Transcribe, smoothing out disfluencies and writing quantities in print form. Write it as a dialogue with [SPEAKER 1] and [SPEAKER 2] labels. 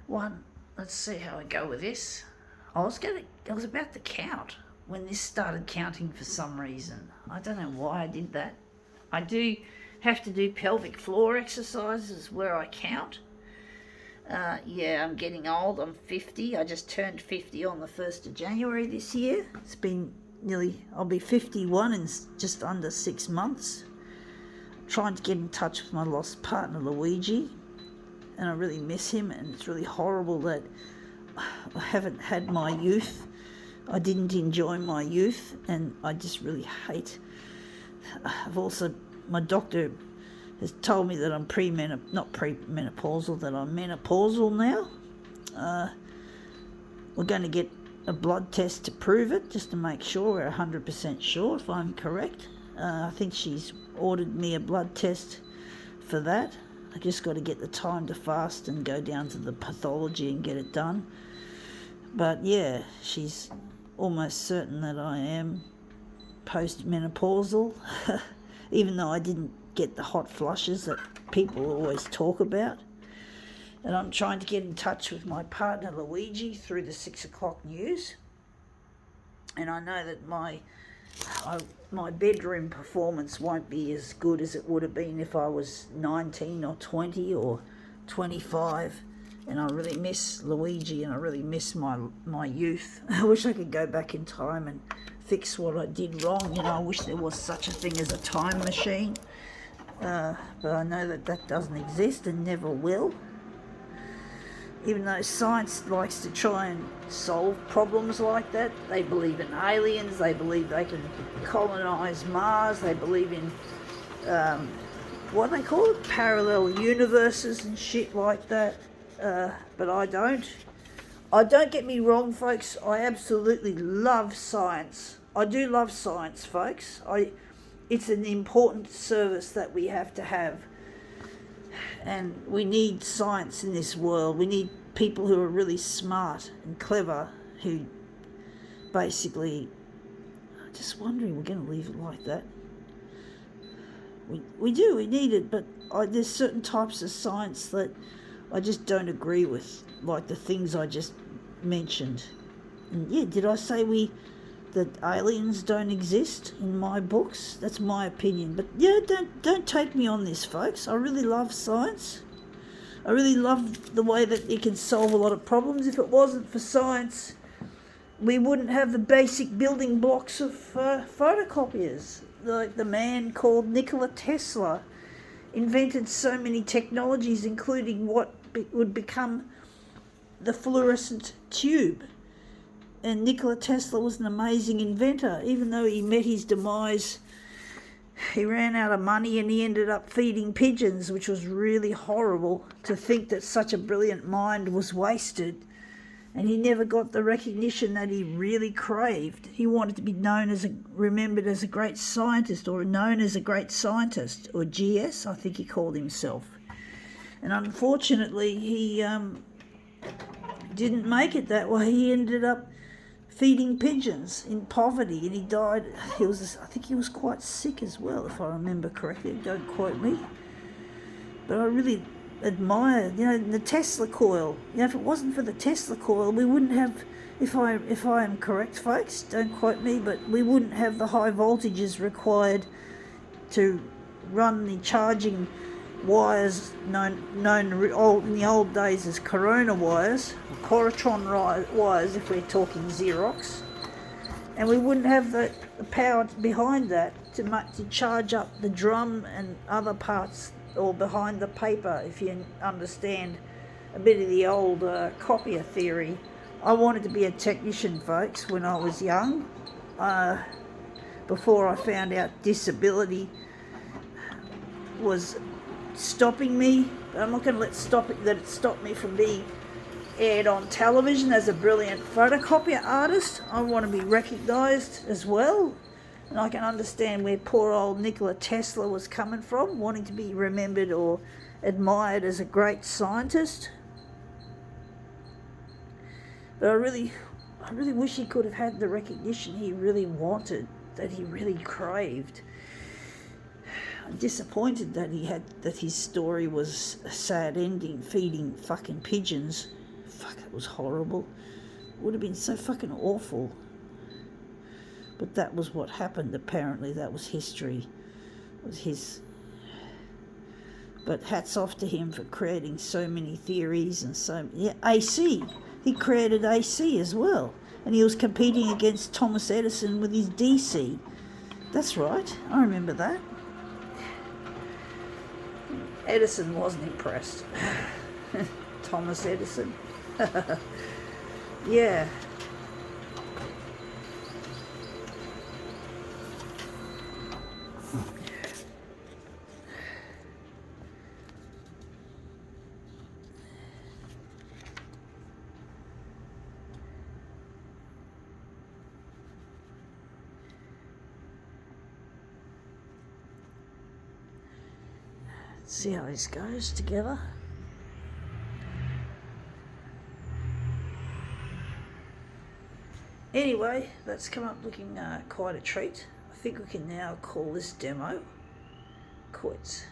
[SPEAKER 1] One, let's see how I go with this. I was about to count when this started counting for some reason. I don't know why I did that. I do have to do pelvic floor exercises where I count. Yeah, I'm getting old. I'm 50. I just turned 50 on the 1st of January this year. It's been I'll be 51 in just under 6 months. Trying to get in touch with my lost partner Luigi, and I really miss him, and it's really horrible that I haven't had my youth. I didn't enjoy my youth, and I just really hate. My doctor has told me that I'm not premenopausal, that I'm menopausal now. We're going to get a blood test to prove it, just to make sure we're 100% sure if I'm correct. I think she's ordered me a blood test for that. I just got to get the time to fast and go down to the pathology and get it done. But yeah, she's almost certain that I am postmenopausal, even though I didn't get the hot flushes that people always talk about. And I'm trying to get in touch with my partner Luigi through the 6 o'clock news. And I know that my bedroom performance won't be as good as it would have been if I was 19 or 20 or 25. And I really miss Luigi, and I really miss my youth. I wish I could go back in time and fix what I did wrong. I wish there was such a thing as a time machine. But I know that doesn't exist and never will. Even though science likes to try and solve problems like that, they believe in aliens, they believe they can colonise Mars, they believe in, what do they call it, parallel universes and shit like that. But I don't. Don't get me wrong, folks, I absolutely love science. I do love science, folks. It's an important service that we have to have. And we need science in this world. We need people who are really smart and clever, who basically, I'm just wondering, we're going to leave it like that. We need it, but there's certain types of science that I just don't agree with, like the things I just mentioned. And yeah, did I say that aliens don't exist in my books? That's my opinion. But yeah, don't take me on this, folks. I really love science. I really love the way that it can solve a lot of problems. If it wasn't for science, we wouldn't have the basic building blocks of photocopiers. Like the man called Nikola Tesla invented so many technologies, including what would become the fluorescent tube. And Nikola Tesla was an amazing inventor. Even though he met his demise, he ran out of money and he ended up feeding pigeons, which was really horrible to think that such a brilliant mind was wasted. And he never got the recognition that he really craved. He wanted to be remembered as a great scientist, or known as a great scientist, or GS, I think he called himself. And unfortunately, he didn't make it that way. He ended up feeding pigeons in poverty, and he died. I think he was quite sick as well, if I remember correctly. Don't quote me. But I really admire, the Tesla coil. If it wasn't for the Tesla coil, we wouldn't have, if I am correct, folks, don't quote me, but we wouldn't have the high voltages required to run the charging wires known in the old days as corona wires, or Corotron wires if we're talking Xerox, and we wouldn't have the power behind that to charge up the drum and other parts, or behind the paper, if you understand a bit of the old copier theory. I wanted to be a technician, folks, when I was young, before I found out disability was stopping me. But I'm not going to let it stop me from being aired on television as a brilliant photocopier artist. I want to be recognised as well. And I can understand where poor old Nikola Tesla was coming from, wanting to be remembered or admired as a great scientist. But I really wish he could have had the recognition he really wanted, that he really craved. I'm disappointed that his story was a sad ending, feeding fucking pigeons Fuck, that was horrible. It would have been so fucking awful. But that was what happened, apparently. That was history. It was his... But hats off to him for creating so many theories and so... Yeah, AC. He created AC as well. And he was competing against Thomas Edison with his DC. That's right. I remember that. Edison wasn't impressed. Thomas Edison. Yeah. See how this goes together. Anyway, that's come up looking quite a treat. I think we can now call this demo quits.